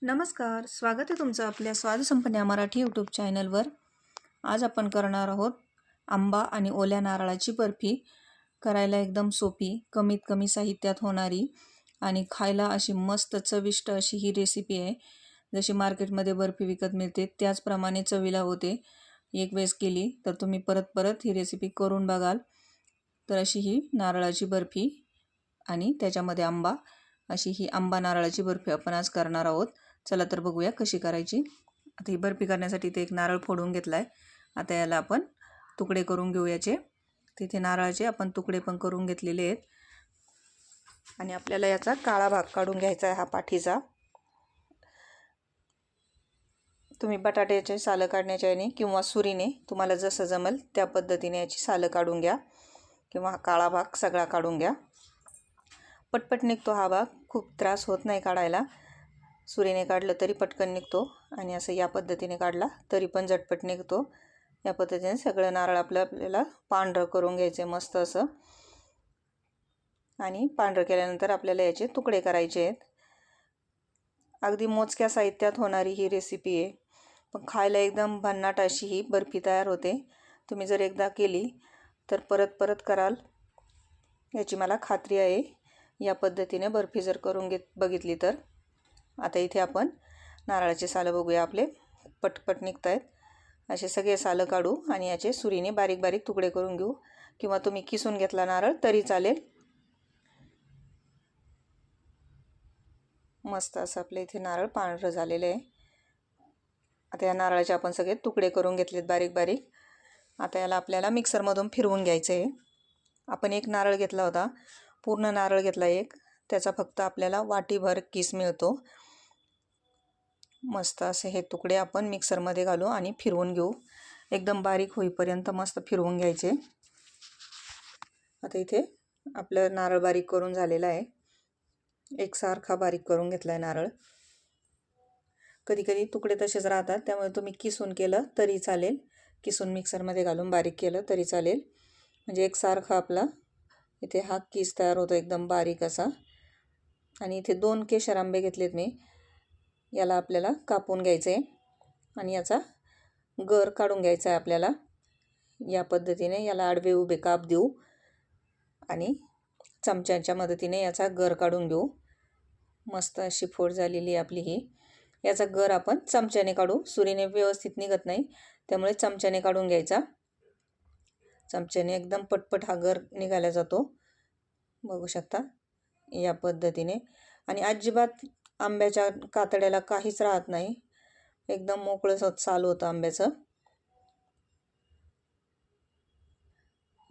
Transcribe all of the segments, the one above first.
नमस्कार, स्वागत आहे तुमचं आपल्या स्वाद संपन्न मराठी यूट्यूब चॅनलवर। आज आपण करणार आहोत आंबा आणि ओल्या नारळाची बर्फी। करायला एकदम सोपी, कमीत कमी साहित्यात होणारी आणि खायला अशी मस्त चविष्ट अशी ही रेसिपी आहे। जशी मार्केटमध्ये बर्फी विकत मिळते त्याचप्रमाणे चवीला होते। एक वेळेस केली तर तुम्ही परत परत ही रेसिपी करून बघाल। तर अशी ही नारळाची बर्फी आणि त्याच्यामध्ये आंबा, अशी ही आंबा नारळाची बर्फी आपण आज करणार आहोत। चला तर बघूया कशी करायची। आता ही बर्फी करण्यासाठी ते एक नारळ फोडून घेतलाय। आता याला आपण तुकडे करून घेऊ याचे। तिथे नारळाचे आपण तुकडे पण करून घेतलेले आहेत आणि आपल्याला याचा काळा भाग काढून घ्यायचा आहे, हा पाठीचा। तुम्ही बटाट्याचे सालं काढण्याच्या याने किंवा सुरीने तुम्हाला जसं जमेल त्या पद्धतीने याची सालं काढून घ्या किंवा हा काळा भाग सगळा काढून घ्या। पटपट निघतो हा भाग, खूप त्रास होत नाही काढायला। सुरीने काढलं तरी पटकन निघतो आणि असं या पद्धतीने काढला तरी पण झटपट निघतो। या पद्धतीने सगळं नारळ आपल्याला पांढरं करून घ्यायचे मस्त असं। आणि पांढरं केल्यानंतर आपल्याला याचे तुकडे करायचे आहेत। अगदी मोजक्या साहित्यात होणारी ही रेसिपी आहे, पण खायला एकदम भन्नाट अशी ही बर्फी तयार होते। तुम्ही जर एकदा केली तर परत परत कराल याची मला खात्री आहे। या पद्धतीने बर्फी जर करून बघितली तर। आता इथे आपण नारळाचे सालं बघूया, आपले पटपट निघत आहेत। असे सगळे सालं काढू आणि याचे सुरीने बारीक बारीक तुकडे करून घेऊ किंवा तुम्ही किसून घेतला नारळ तरी चालेल। मस्त असं आपले इथे नारळ पांढरं झालेलं आहे। आता या नारळाचे आपण सगळे तुकडे करून घेतलेत बारीक बारीक। आता याला आपल्याला मिक्सरमधून फिरवून घ्यायचं आहे। आपण एक नारळ घेतला होता, पूर्ण नारळ घेतला एक, त्याचा फक्त आपल्याला वाटीभर किस मिळतो। मस्त असे हे तुकडे आपण मिक्सरमध्ये घालू आणि फिरवून घेऊ, एकदम बारीक होईपर्यंत मस्त फिरवून घ्यायचे। आता इथे आपलं नारळ बारीक करून झालेला आहे, एकसारखा बारीक करून घेतलाय नारळ। कधी कधी तुकडे तसेच राहतात, त्यामुळे तुम्ही किसून केलं तरी चालेल, किसून मिक्सरमध्ये घालून बारीक केलं तरी चालेल। म्हणजे एकसारखा आपला इथे हा किस तयार होतो एकदम बारीक असा। आणि इथे 2 केशर आंबे घेतलेत मी, याला आपल्याला कापून घ्यायचे आणि याचा गर काढून घ्यायचा आहे आपल्याला। या पद्धतीने याला आडवे उभे काप देऊ आणि चमच्याच्या मदतीने याचा गर काढून घेऊ। मस्त अशी फोड झालेली आपली ही। याचा गर आपण चमच्याने काढू, सुरीने व्यवस्थित निघत नाही, त्यामुळे चमच्याने काढून घ्यायचा। चमच्याने एकदम पटपट हा गर निघाला जातो, बघू शकता या पद्धतीने। आणि अजिबात आंब्याच्या कातड्याला काहीच राहत नाही, एकदम मोकळं साल होतं आंब्याचं।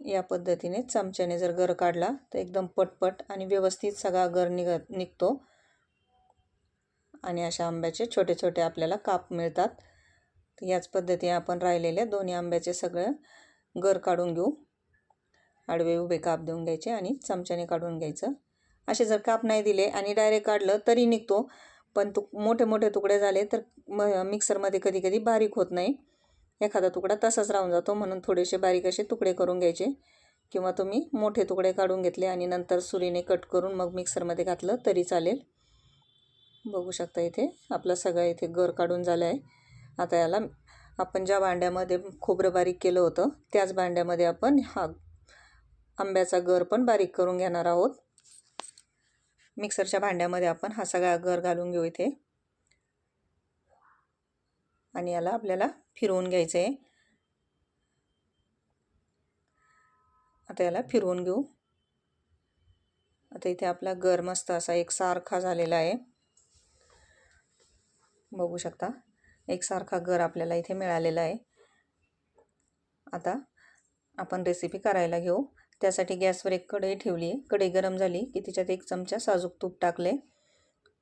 या पद्धतीने चमच्याने जर गर काढला तर एकदम पटपट आणि व्यवस्थित सगळा गर निघतो आणि अशा आंब्याचे छोटे छोटे आपल्याला काप मिळतात। तर याच पद्धतीने आपण राहिलेले दोन्ही आंब्याचे सगळं गर काढून घेऊ। आडवे उभे काप देऊन घ्यायचे आणि चमच्याने काढून घ्यायचं। असे जर काप नाही दिले आणि डायरेक्ट काढलं तरी निघतो, पण मोठे मोठे तुकडे झाले तर मिक्सरमध्ये कधी कधी बारीक होत नाही, एखादा तुकडा तसाच राहून जातो। म्हणून थोडेसे बारीक असे तुकडे करून घ्यायचे किंवा तुम्ही मोठे तुकडे काढून घेतले आणि नंतर सुरीने कट करून मग मिक्सरमध्ये घातलं तरी चालेल। बघू शकता इथे आपला सगळा इथे गर काढून झाला आहे। आता याला आपण ज्या भांड्यामध्ये खोबरं बारीक केलं होतं त्याच भांड्यामध्ये आपण हा आंब्याचा गर पण बारीक करून घेणार आहोत। मिक्सरच्या भांड्यामध्ये आपण हा सगळा गर घालून घेऊ इथे आणि याला आपल्याला फिरवून घ्यायचं आहे। आता याला फिरवून घेऊ। आता इथे आपला गर मस्त असा एकसारखा झालेला आहे, बघू शकता एकसारखा गर आपल्याला इथे मिळालेला आहे। आता आपण रेसिपी करायला घेऊ। त्यासाठी गॅसवर एक कढई ठेवली आहे, कढई गरम झाली की त्याच्यात 1 चमचा साजूक तूप टाकले।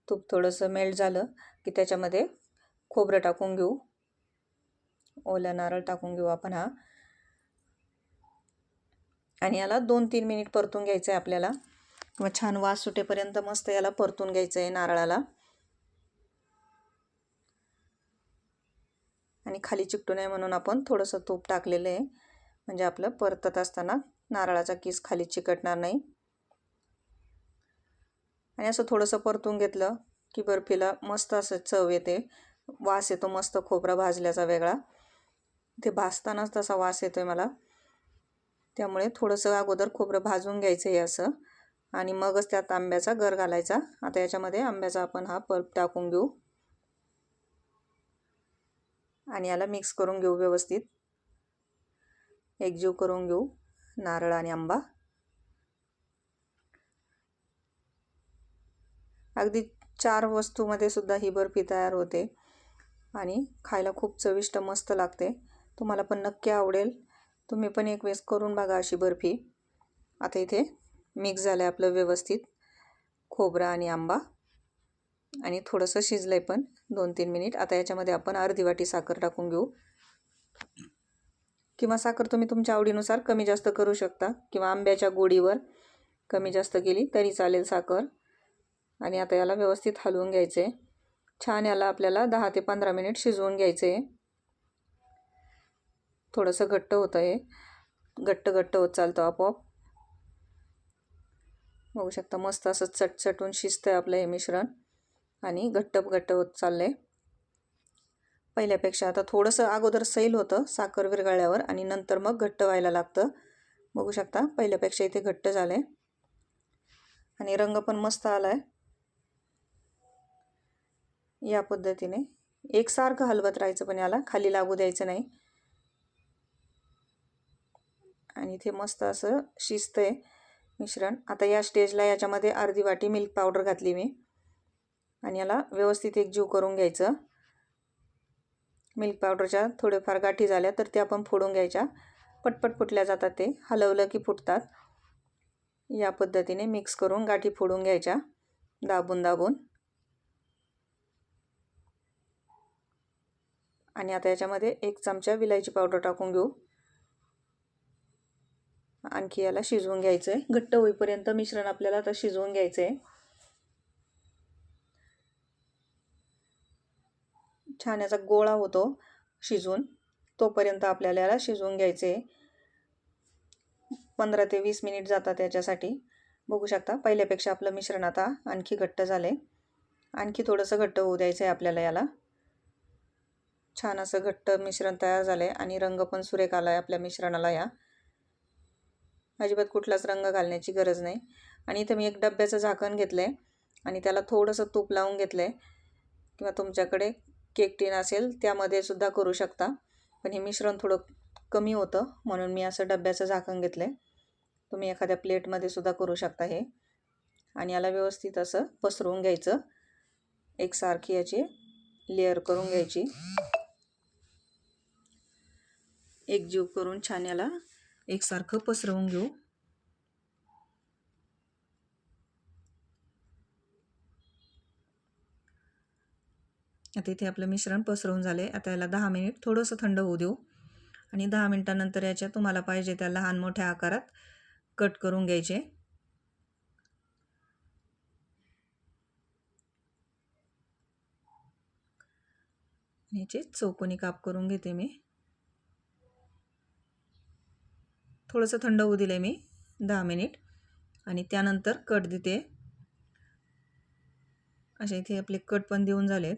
तूप थोडंसं मेल्ट झालं की त्याच्यामध्ये खोबरं टाकून घेऊ, ओला नारळ टाकून घेऊ आपण हा, आणि याला 2-3 मिनिट परतून घ्यायचं आहे आपल्याला, किंवा छान वास सुटेपर्यंत मस्त याला परतून घ्यायचं आहे नारळाला। आणि खाली चिकटू नये म्हणून आपण थोडंसं तूप टाकलेलं आहे, म्हणजे आपलं परतत असताना नारळाचा किस खाली चिकटणार नाही। आणि असं थोडंसं परतून घेतलं की बर्फीला मस्त असं चव येते, वास येतो मस्त खोबरा भाजल्याचा वेगळा. ते भाजतानाच तसा वास येतोय मला, त्यामुळे थोडंसं अगोदर खोबरं भाजून घ्यायचं आहे असं, आणि मगच त्यात आंब्याचा गर घालायचा. आता याच्यामध्ये आंब्याचा आपण हा पल्प टाकून घेऊ आणि याला मिक्स करून घेऊ, व्यवस्थित एकजीव करून घेऊ नारळ आणि आंबा. अगदी 4 वस्तूमध्ये सुद्धा ही बर्फी तयार होते आणि खायला खूप चविष्ट मस्त लागते. तुम्हाला पण नक्की आवडेल, तुम्ही पण एक वेळेस करून बघा अशी बर्फी. आता इथे मिक्स झालं आहे आपलं व्यवस्थित खोबरा आणि आंबा, आणि थोडंसं शिजलं आहे पण 2-3 मिनिट. आता याच्यामध्ये आपण अर्धी वाटी साखर टाकून घेऊ, किंवा साखर तुम्ही तुमच्या आवडीनुसार कमी जास्त करू शकता, किंवा आंब्याच्या गोडीवर कमी जास्त केली तरी चालेल साखर. आणि आता याला व्यवस्थित हलवून घ्यायचं आहे. छान याला आपल्याला 10 ते 15 मिनिट शिजवून घ्यायचं आहे. थोडंसं घट्ट होतं आहे, घट्ट होत चालतं आपोआप. बघू शकता मस्त असं चटचटून शिजतं आहे आपलं हे मिश्रण, आणि घट्ट होत चाललं आहे पहिल्यापेक्षा. आता थोडंसं अगोदर सैल होतं साखर विरघळल्यावर, आणि नंतर मग घट्ट व्हायला लागतं. बघू शकता पहिल्यापेक्षा इथे घट्ट झालं आहे, आणि रंग पण मस्त आला आहे. या पद्धतीने एकसारखं हलवत राहायचं, पण याला खाली लागू द्यायचं नाही. आणि इथे मस्त असं शिजतंय मिश्रण. आता या स्टेजला याच्यामध्ये अर्धी वाटी मिल्क पावडर घातली मी, आणि याला व्यवस्थित एकजीव करून घ्यायचं. मिल्क पावडरच्या थोडेफार गाठी झाल्या तर त्या आपण फोडून घ्यायच्या. पटपट फुटल्या जातात, ते हलवलं की फुटतात. या पद्धतीने मिक्स करून गाठी फोडून घ्यायच्या दाबून. आणि आता याच्यामध्ये 1 चमचा विलायची पावडर टाकून घेऊ. आणखी याला शिजवून घ्यायचं आहे, घट्ट होईपर्यंत मिश्रण आपल्याला आता शिजवून घ्यायचं आहे. छान याचा गोळा होतो शिजून, तोपर्यंत आपल्याला याला शिजवून घ्यायचे. 15 ते 20 मिनिट जातात याच्यासाठी. बघू शकता पहिल्यापेक्षा आपलं मिश्रण आता आणखी घट्ट झाले. आणखी थोडंसं घट्ट होऊ द्यायचं आहे आपल्याला याला. छान असं घट्ट मिश्रण तयार झालंय, आणि रंग पण सुरेख आलाय आपल्या मिश्रणाला. या अजिबात कुठलाच रंग घालण्याची गरज नाही. आणि इथे मी एक डब्याचं झाकण घेतलंय आणि त्याला थोडंसं तूप लावून घेतलंय, किंवा तुमच्याकडे केक टीन असेल त्यामध्ये सुद्धा करू शकता. पण हे मिश्रण थोडं कमी होतं म्हणून मी असं डब्याचं झाकण घेतलंय. तुम्ही एखाद्या प्लेटमध्ये सुद्धा करू शकता हे. आणि याला व्यवस्थित असं पसरवून घ्यायचं, एकसारखी याची लेअर करून घ्यायची. एकजीव करून छान याला एकसारखं पसरवून घेऊ. आता इथे आपलं मिश्रण पसरवून झाले. आता याला 10 मिनिट थोडंसं थंड होऊ देऊ, आणि 10 मिनिटांनंतर याच्या तुम्हाला पाहिजे त्या लहान मोठ्या आकारात कट करून घ्यायचे. याचे चौकोनी काप करून घेते मी. थोडंसं थंड होऊ दिले मी 10 मिनिट, आणि त्यानंतर कट देते. असे इथे आपले कट पण देऊन झालेत.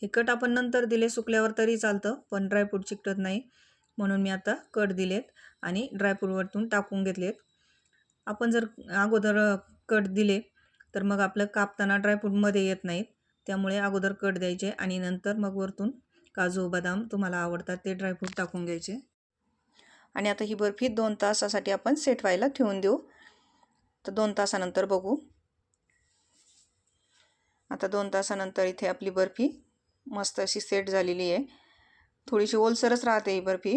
हे कट आपण नंतर दिले सुकल्यावर तरी चालतं, पण ड्रायफ्रूट चिकटत नाही म्हणून मी आता कट दिलेत आणि ड्रायफ्रूट वरतून टाकून घेतलेत. आपण जर अगोदर कट दिले तर मग आपलं कापताना ड्रायफ्रूट मध्ये येत नाहीत, त्यामुळे अगोदर कट द्यायचे आणि नंतर मग वरतून काजू बदाम तुम्हाला आवडतात ते ड्रायफ्रूट टाकून घ्यायचे. आणि आता ही बर्फी 2 तासासाठी आपण सेट व्हायला ठेवून देऊ. तर 2 तासानंतर बघू. आता 2 तासानंतर इथे आपली बर्फी मस्त अशी सेट झालेली आहे. थोडीशी ओलसरच राहते ही बर्फी,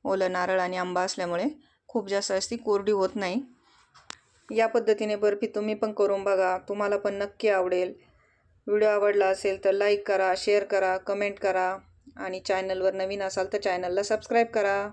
ओलं नारळ आणि आंबा असल्यामुळे खूप जास्त अशी कोरडी होत नाही. या पद्धतीने बर्फी तुम्ही पण करून बघा, तुम्हाला पण नक्की आवडेल. व्हिडिओ आवडला असेल तर लाईक करा, शेअर करा, कमेंट करा, आणि चॅनलवर नवीन असाल तर चॅनलला सबस्क्राईब करा.